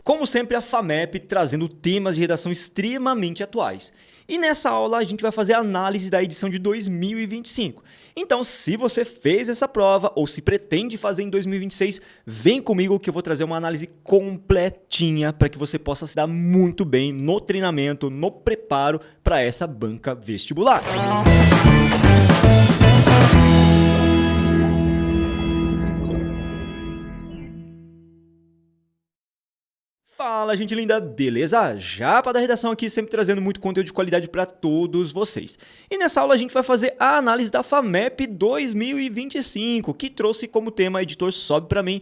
Como sempre, a FAMEP trazendo temas de redação extremamente atuais. E nessa aula a gente vai fazer a análise da edição de 2025. Então, se você fez essa prova ou se pretende fazer em 2026, vem comigo que eu vou trazer uma análise completinha para que você possa se dar muito bem no treinamento, no preparo para essa banca vestibular. Fala, gente linda, beleza? Japa da redação aqui, sempre trazendo muito conteúdo de qualidade para todos vocês. E nessa aula a gente vai fazer a análise da FAMEP 2025, que trouxe como tema, editor, sobe para mim,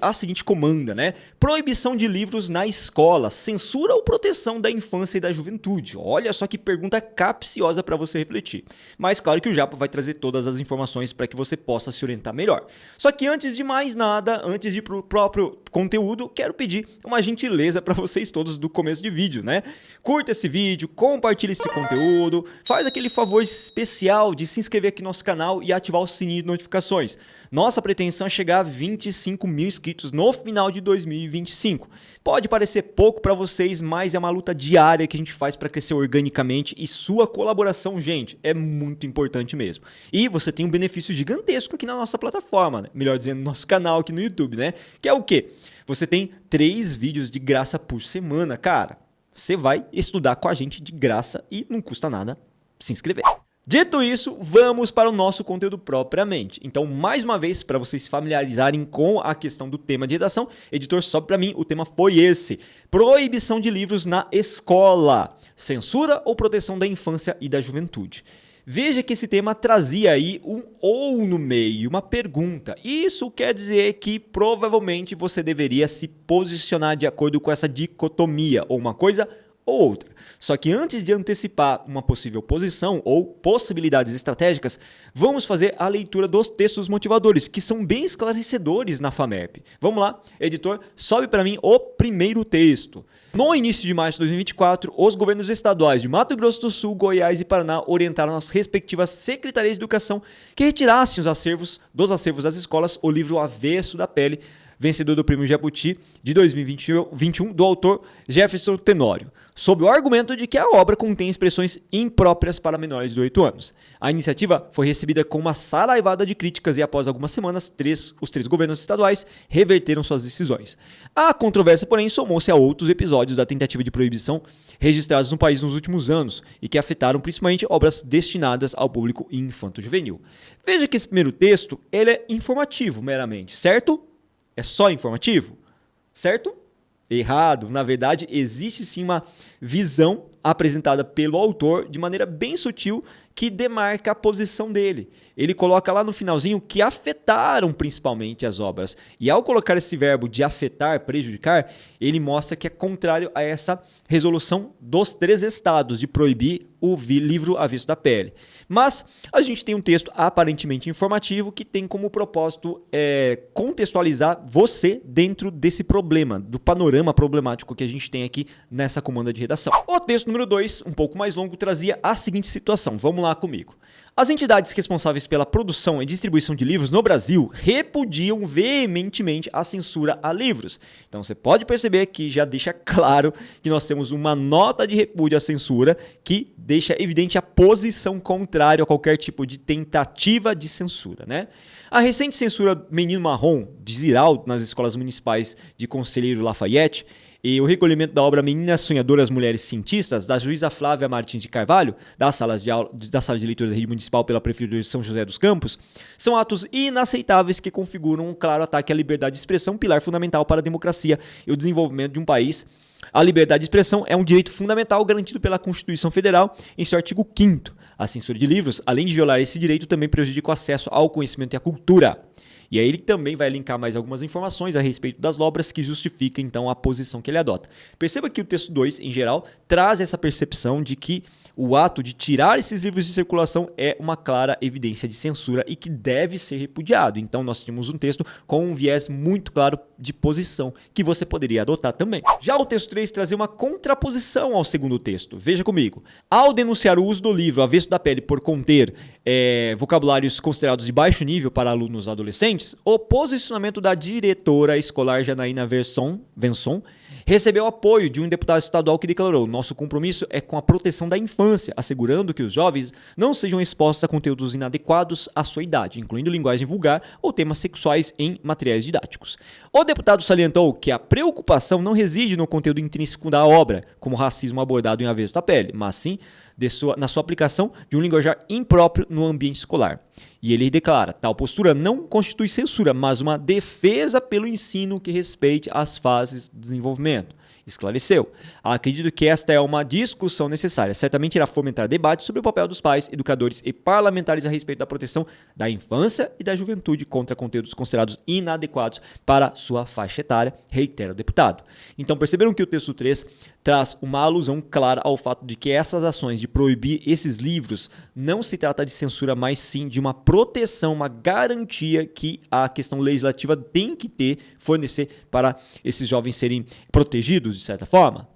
a seguinte comanda, né? Proibição de livros na escola, censura ou proteção da infância e da juventude? Olha só que pergunta capciosa para você refletir. Mas claro que o Japa vai trazer todas as informações para que você possa se orientar melhor. Só que antes de mais nada, antes de ir pro próprio conteúdo, quero pedir uma gentileza para vocês todos do começo de vídeo, né? Curta esse vídeo, compartilhe esse conteúdo, faz aquele favor especial de se inscrever aqui no nosso canal e ativar o sininho de notificações. Nossa pretensão é chegar a 25 mil inscritos no final de 2025. Pode parecer pouco para vocês, mas é uma luta diária que a gente faz para crescer organicamente e sua colaboração, gente, é muito importante mesmo. E você tem um benefício gigantesco aqui na nossa plataforma, né? Melhor dizendo, no nosso canal aqui no YouTube, né? Que é o quê? Você tem 3 vídeos de graça por semana, cara. Você vai estudar com a gente de graça e não custa nada se inscrever. Dito isso, vamos para o nosso conteúdo propriamente. Então, mais uma vez, para vocês se familiarizarem com a questão do tema de redação, editor, sobe para mim, o tema foi esse. Proibição de livros na escola. Censura ou proteção da infância e da juventude? Veja que esse tema trazia aí um ou no meio, uma pergunta. Isso quer dizer que provavelmente você deveria se posicionar de acordo com essa dicotomia, ou uma coisa ou outra. Só que antes de antecipar uma possível posição ou possibilidades estratégicas, vamos fazer a leitura dos textos motivadores, que são bem esclarecedores na FAMEP. Vamos lá, editor, sobe para mim o primeiro texto. No início de março de 2024, os governos estaduais de Mato Grosso do Sul, Goiás e Paraná orientaram as respectivas secretarias de educação que retirassem dos acervos das escolas o livro Avesso da Pele, vencedor do Prêmio Jabuti de 2021, do autor Jefferson Tenório, sob o argumento de que a obra contém expressões impróprias para menores de 8 anos. A iniciativa foi recebida com uma saraivada de críticas e após algumas semanas, os três governos estaduais reverteram suas decisões. A controvérsia, porém, somou-se a outros episódios da tentativa de proibição registrados no país nos últimos anos e que afetaram principalmente obras destinadas ao público infanto-juvenil. Veja que esse primeiro texto ele é informativo meramente, certo? É só informativo, certo? Errado. Na verdade, existe sim uma visão apresentada pelo autor de maneira bem sutil que demarca a posição dele. Ele coloca lá no finalzinho que afetaram principalmente as obras. E ao colocar esse verbo de afetar, prejudicar, ele mostra que é contrário a essa resolução dos 3 estados de proibir o livro Avesso da Pele. Mas a gente tem um texto aparentemente informativo que tem como propósito contextualizar você dentro desse problema, do panorama problemático que a gente tem aqui nessa comanda de redação. O texto número 2, um pouco mais longo, trazia a seguinte situação. Vamos lá comigo. As entidades responsáveis pela produção e distribuição de livros no Brasil repudiam veementemente a censura a livros. Então você pode perceber que já deixa claro que nós temos uma nota de repúdio à censura que deixa evidente a posição contrária a qualquer tipo de tentativa de censura, né? A recente censura Menino Marrom de Ziraldo nas escolas municipais de Conselheiro Lafayette e o recolhimento da obra Meninas Sonhadoras Mulheres Cientistas, da juíza Flávia Martins de Carvalho, da sala de leitura da rede municipal pela Prefeitura de São José dos Campos, são atos inaceitáveis que configuram um claro ataque à liberdade de expressão, pilar fundamental para a democracia e o desenvolvimento de um país. A liberdade de expressão é um direito fundamental garantido pela Constituição Federal em seu artigo 5º. A censura de livros, além de violar esse direito, também prejudica o acesso ao conhecimento e à cultura. E aí ele também vai linkar mais algumas informações a respeito das obras que justificam, então, a posição que ele adota. Perceba que o texto 2, em geral, traz essa percepção de que o ato de tirar esses livros de circulação é uma clara evidência de censura e que deve ser repudiado. Então, nós temos um texto com um viés muito claro de posição que você poderia adotar também. Já o texto 3 trazia uma contraposição ao segundo texto. Veja comigo. Ao denunciar o uso do livro Avesso da Pele por conter vocabulários considerados de baixo nível para alunos adolescentes, docentes, o posicionamento da diretora escolar Janaína Venson recebeu apoio de um deputado estadual que declarou: nosso compromisso é com a proteção da infância, assegurando que os jovens não sejam expostos a conteúdos inadequados à sua idade, incluindo linguagem vulgar ou temas sexuais em materiais didáticos. O deputado salientou que a preocupação não reside no conteúdo intrínseco da obra, como o racismo abordado em Avesso da Pele, mas sim na sua aplicação de um linguajar impróprio no ambiente escolar. E ele declara: tal postura não constitui censura, mas uma defesa pelo ensino que respeite as fases de desenvolvimento. Esclareceu: acredito que esta é uma discussão necessária. Certamente irá fomentar debate sobre o papel dos pais, educadores e parlamentares a respeito da proteção da infância e da juventude contra conteúdos considerados inadequados para sua faixa etária, reitera o deputado. Então perceberam que o texto 3 traz uma alusão clara ao fato de que essas ações de proibir esses livros não se trata de censura, mas sim de uma proteção, uma garantia que a questão legislativa tem que fornecer para esses jovens serem protegidos de certa forma?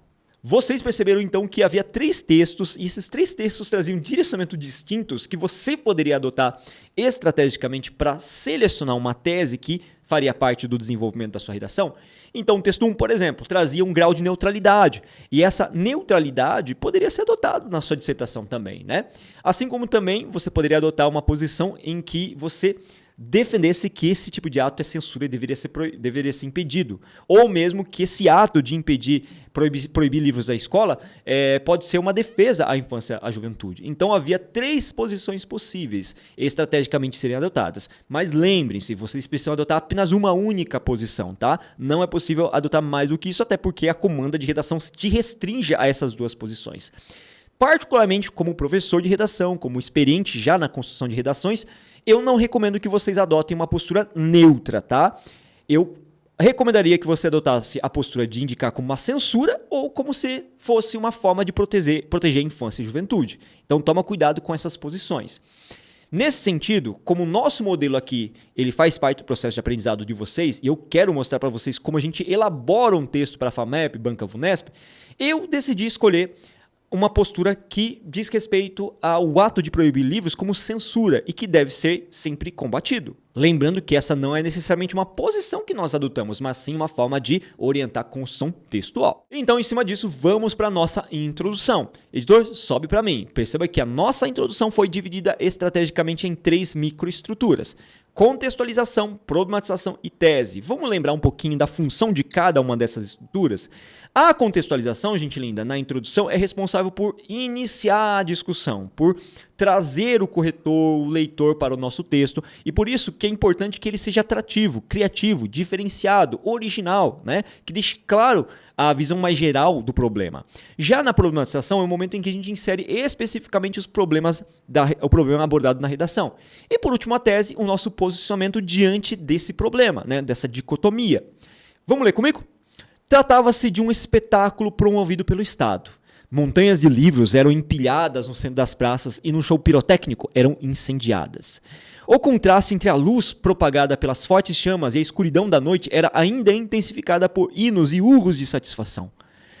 Vocês perceberam então que havia 3 textos e esses 3 textos traziam direcionamentos distintos que você poderia adotar estrategicamente para selecionar uma tese que faria parte do desenvolvimento da sua redação? Então o texto 1, por exemplo, trazia um grau de neutralidade e essa neutralidade poderia ser adotada na sua dissertação também, né? Assim como também você poderia adotar uma posição em que você defendesse que esse tipo de ato é censura e deveria ser impedido. Ou mesmo que esse ato de proibir livros da escola pode ser uma defesa à infância e à juventude. Então havia 3 posições possíveis estrategicamente serem adotadas. Mas lembrem-se, vocês precisam adotar apenas uma única posição, tá? Não é possível adotar mais do que isso, até porque a comanda de redação te restringe a essas 2 posições. Particularmente como professor de redação, como experiente já na construção de redações, eu não recomendo que vocês adotem uma postura neutra, tá? Eu recomendaria que você adotasse a postura de indicar como uma censura ou como se fosse uma forma de proteger a infância e juventude. Então toma cuidado com essas posições. Nesse sentido, como o nosso modelo aqui, ele faz parte do processo de aprendizado de vocês, e eu quero mostrar para vocês como a gente elabora um texto para a FAMEP, Banca VUNESP, eu decidi escolher uma postura que diz respeito ao ato de proibir livros como censura e que deve ser sempre combatido. Lembrando que essa não é necessariamente uma posição que nós adotamos, mas sim uma forma de orientar a construção textual. Então, em cima disso, vamos para a nossa introdução. Editor, sobe para mim. Perceba que a nossa introdução foi dividida estrategicamente em 3 microestruturas: contextualização, problematização e tese. Vamos lembrar um pouquinho da função de cada uma dessas estruturas? A contextualização, gente linda, na introdução é responsável por iniciar a discussão, por trazer o corretor, o leitor para o nosso texto, e por isso que é importante que ele seja atrativo, criativo, diferenciado, original, né? Que deixe claro a visão mais geral do problema. Já na problematização é o momento em que a gente insere especificamente o problema abordado na redação. E por último a tese, o nosso posicionamento diante desse problema, né? Dessa dicotomia. Vamos ler comigo? Tratava-se de um espetáculo promovido pelo Estado. Montanhas de livros eram empilhadas no centro das praças e no show pirotécnico eram incendiadas. O contraste entre a luz propagada pelas fortes chamas e a escuridão da noite era ainda intensificada por hinos e urros de satisfação.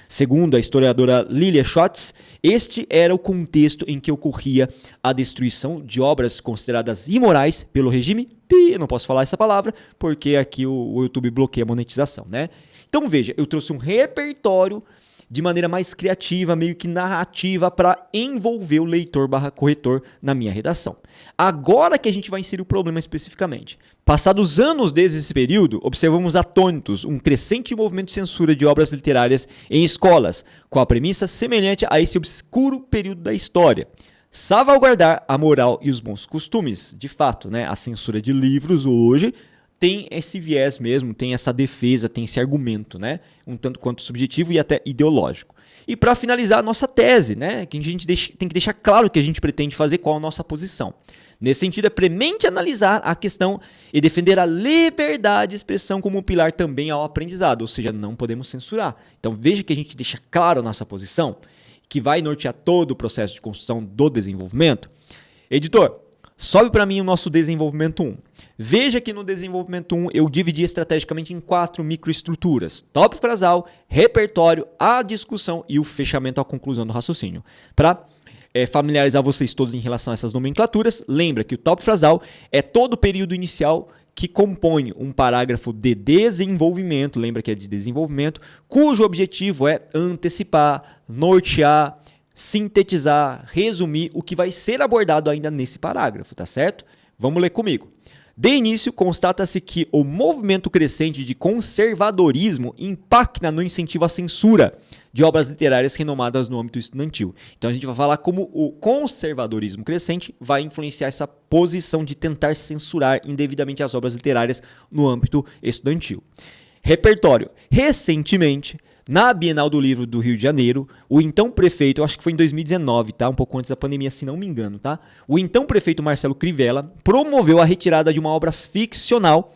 Segundo a historiadora Lilia Schotz, este era o contexto em que ocorria a destruição de obras consideradas imorais pelo regime. Eu não posso falar essa palavra porque aqui o YouTube bloqueia a monetização, né? Então veja, eu trouxe um repertório de maneira mais criativa, meio que narrativa, para envolver o leitor/corretor na minha redação. Agora que a gente vai inserir o problema especificamente. Passados anos desde esse período, observamos atônitos um crescente movimento de censura de obras literárias em escolas, com a premissa semelhante a esse obscuro período da história. Salvaguardar a moral e os bons costumes. De fato, né, a censura de livros hoje tem esse viés mesmo, tem essa defesa, tem esse argumento, né? Um tanto quanto subjetivo e até ideológico. E para finalizar a nossa tese, né? Que a gente tem que deixar claro o que a gente pretende fazer, qual a nossa posição. Nesse sentido, é premente analisar a questão e defender a liberdade de expressão como um pilar também ao aprendizado, ou seja, não podemos censurar. Então veja que a gente deixa claro a nossa posição, que vai nortear todo o processo de construção do desenvolvimento. Editor, sobe para mim o nosso desenvolvimento 1. Veja que no desenvolvimento 1 eu dividi estrategicamente em 4 microestruturas: tópico frasal, repertório, a discussão e o fechamento à conclusão do raciocínio. Para familiarizar vocês todos em relação a essas nomenclaturas, lembra que o tópico frasal é todo o período inicial que compõe um parágrafo de desenvolvimento, lembra que é de desenvolvimento, cujo objetivo é antecipar, nortear, sintetizar, resumir o que vai ser abordado ainda nesse parágrafo, tá certo? Vamos ler comigo. De início, constata-se que o movimento crescente de conservadorismo impacta no incentivo à censura de obras literárias renomadas no âmbito estudantil. Então a gente vai falar como o conservadorismo crescente vai influenciar essa posição de tentar censurar indevidamente as obras literárias no âmbito estudantil. Repertório. Recentemente, na Bienal do Livro do Rio de Janeiro, o então prefeito, eu acho que foi em 2019, tá? Um pouco antes da pandemia, se não me engano, tá? O então prefeito Marcelo Crivella promoveu a retirada de uma obra ficcional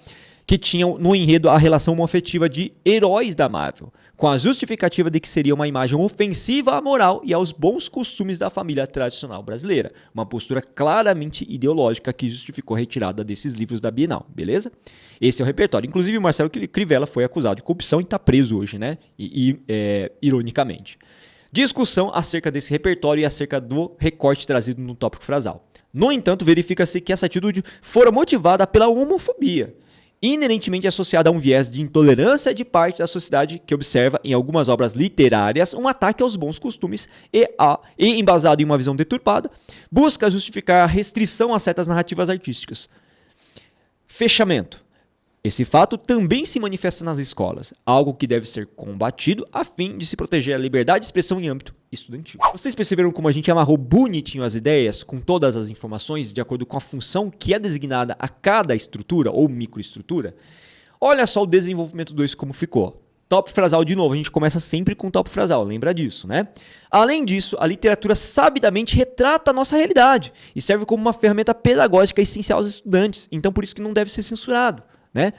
que tinha no enredo a relação homoafetiva de heróis da Marvel, com a justificativa de que seria uma imagem ofensiva à moral e aos bons costumes da família tradicional brasileira. Uma postura claramente ideológica que justificou a retirada desses livros da Bienal, beleza? Esse é o repertório. Inclusive, o Marcelo Crivella foi acusado de corrupção e está preso hoje, né? Ironicamente. Discussão acerca desse repertório e acerca do recorte trazido no tópico frasal. No entanto, verifica-se que essa atitude fora motivada pela homofobia, inerentemente associada a um viés de intolerância de parte da sociedade que observa em algumas obras literárias um ataque aos bons costumes e embasado em uma visão deturpada, busca justificar a restrição a certas narrativas artísticas. Fechamento. Esse fato também se manifesta nas escolas, algo que deve ser combatido a fim de se proteger a liberdade de expressão em âmbito estudantil. Vocês perceberam como a gente amarrou bonitinho as ideias com todas as informações de acordo com a função que é designada a cada estrutura ou microestrutura? Olha só o desenvolvimento 2 como ficou. Tópico frasal de novo, a gente começa sempre com tópico frasal, lembra disso, né? Além disso, a literatura sabidamente retrata a nossa realidade e serve como uma ferramenta pedagógica essencial aos estudantes, então por isso que não deve ser censurado, né?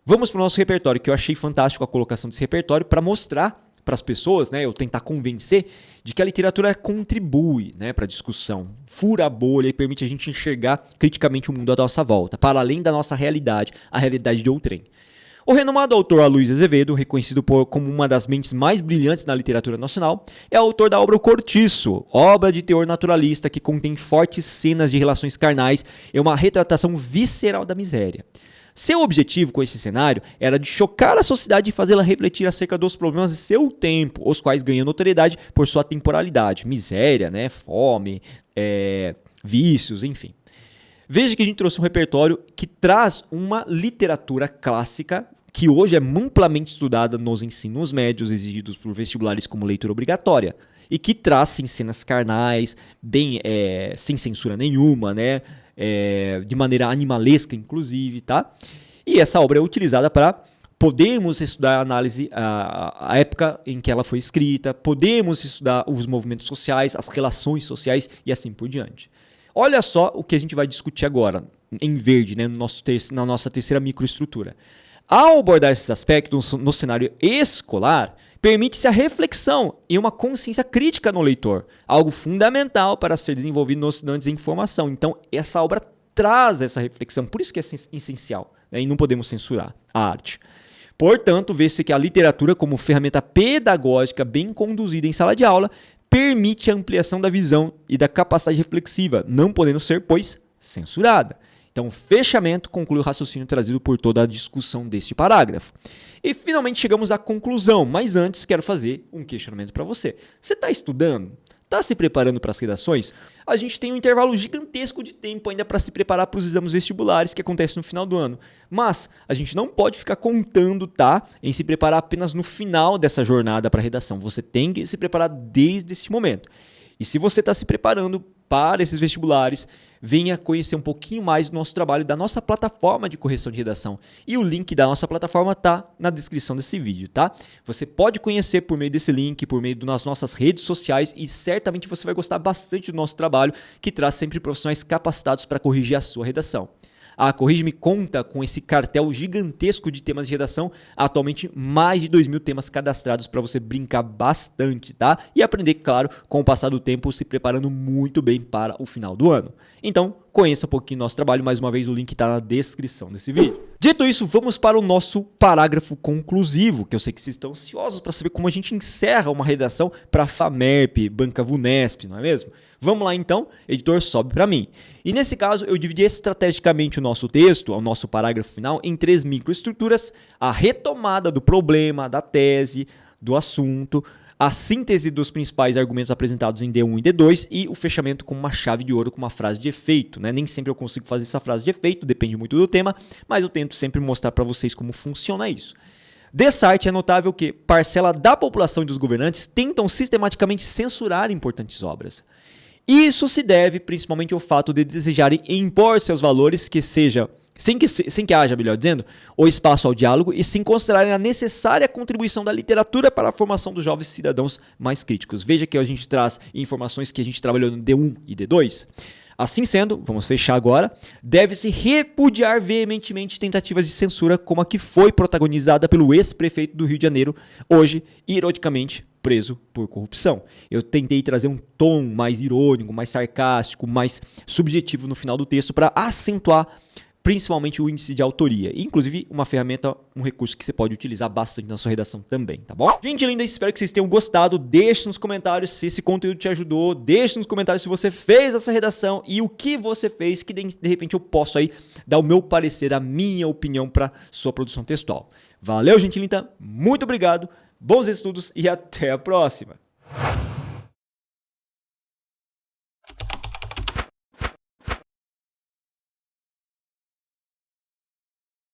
Vamos para o nosso repertório, que eu achei fantástico a colocação desse repertório para mostrar para as pessoas, né, eu tentar convencer de que a literatura contribui, né, para a discussão, fura a bolha e permite a gente enxergar criticamente o mundo à nossa volta, para além da nossa realidade, a realidade de outrem. O renomado autor Aloysio Azevedo, reconhecido como uma das mentes mais brilhantes na literatura nacional, é autor da obra O Cortiço, obra de teor naturalista que contém fortes cenas de relações carnais e uma retratação visceral da miséria. Seu objetivo com esse cenário era de chocar a sociedade e fazê-la refletir acerca dos problemas de seu tempo, os quais ganham notoriedade por sua temporalidade, miséria, né, fome, vícios, enfim. Veja que a gente trouxe um repertório que traz uma literatura clássica que hoje é amplamente estudada nos ensinos médios exigidos por vestibulares como leitura obrigatória e que traz sim, cenas carnais, bem sem censura nenhuma, né? De maneira animalesca, inclusive, tá? E essa obra é utilizada para podermos estudar a análise, a época em que ela foi escrita, podemos estudar os movimentos sociais, as relações sociais e assim por diante. Olha só o que a gente vai discutir agora, em verde, né, na nossa terceira microestrutura. Ao abordar esses aspectos no cenário escolar, permite-se a reflexão e uma consciência crítica no leitor, algo fundamental para ser desenvolvido nos estudantes em formação. Então, essa obra traz essa reflexão, por isso que é essencial, né? E não podemos censurar a arte. Portanto, vê-se que a literatura, como ferramenta pedagógica bem conduzida em sala de aula, permite a ampliação da visão e da capacidade reflexiva, não podendo ser, pois, censurada. Então, fechamento conclui o raciocínio trazido por toda a discussão deste parágrafo. E finalmente chegamos à conclusão, mas antes quero fazer um questionamento para você. Você está estudando? Está se preparando para as redações? A gente tem um intervalo gigantesco de tempo ainda para se preparar para os exames vestibulares que acontecem no final do ano. Mas a gente não pode ficar contando, tá, em se preparar apenas no final dessa jornada para a redação. Você tem que se preparar desde esse momento. E se você está se preparando para esses vestibulares, venha conhecer um pouquinho mais do nosso trabalho, da nossa plataforma de correção de redação. E o link da nossa plataforma está na descrição desse vídeo, tá? Você pode conhecer por meio desse link, por meio das nossas redes sociais e certamente você vai gostar bastante do nosso trabalho, que traz sempre profissionais capacitados para corrigir a sua redação. A Corrige-me conta com esse cartel gigantesco de temas de redação, atualmente mais de 2.000 temas cadastrados para você brincar bastante, tá? E aprender, claro, com o passar do tempo, se preparando muito bem para o final do ano. Então, conheça um pouquinho do nosso trabalho. Mais uma vez, o link está na descrição desse vídeo. Dito isso, vamos para o nosso parágrafo conclusivo, que eu sei que vocês estão ansiosos para saber como a gente encerra uma redação para a FAMEP, Banca VUNESP, não é mesmo? Vamos lá então, editor, sobe para mim. E nesse caso, eu dividi estrategicamente o nosso texto, o nosso parágrafo final, em 3 microestruturas: a retomada do problema, da tese, do assunto, a síntese dos principais argumentos apresentados em D1 e D2 e o fechamento com uma chave de ouro, com uma frase de efeito, né? Nem sempre eu consigo fazer essa frase de efeito, depende muito do tema, mas eu tento sempre mostrar para vocês como funciona isso. Dessa arte é notável que parcela da população e dos governantes tentam sistematicamente censurar importantes obras. Isso se deve principalmente ao fato de desejarem impor seus valores, que seja sem que haja, melhor dizendo, o espaço ao diálogo e sem considerarem a necessária contribuição da literatura para a formação dos jovens cidadãos mais críticos. Veja que a gente traz informações que a gente trabalhou no D1 e D2. Assim sendo, vamos fechar agora, deve-se repudiar veementemente tentativas de censura como a que foi protagonizada pelo ex-prefeito do Rio de Janeiro, hoje, ironicamente, preso por corrupção. Eu tentei trazer um tom mais irônico, mais sarcástico, mais subjetivo no final do texto para acentuar principalmente o índice de autoria. Inclusive, uma ferramenta, um recurso que você pode utilizar bastante na sua redação também, tá bom? Gente linda, espero que vocês tenham gostado. Deixe nos comentários se esse conteúdo te ajudou. Deixe nos comentários se você fez essa redação e o que você fez, que de repente eu posso aí dar o meu parecer, a minha opinião para sua produção textual. Valeu, gente linda. Muito obrigado. Bons estudos e até a próxima.